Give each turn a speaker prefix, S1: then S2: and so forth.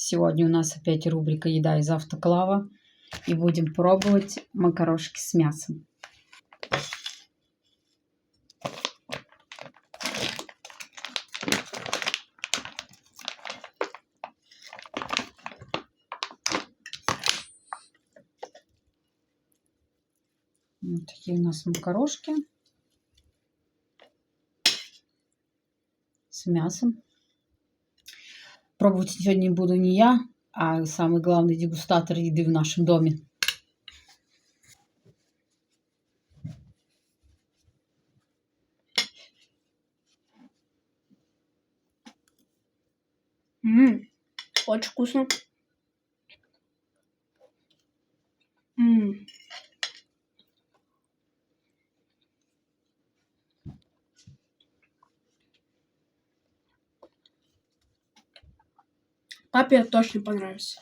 S1: Сегодня у нас опять рубрика «Еда из автоклава». И будем пробовать макарошки с мясом. Вот такие у нас макарошки с мясом. Пробовать сегодня буду не я, а самый главный дегустатор еды в нашем доме.
S2: Очень вкусно. Папе точно понравится.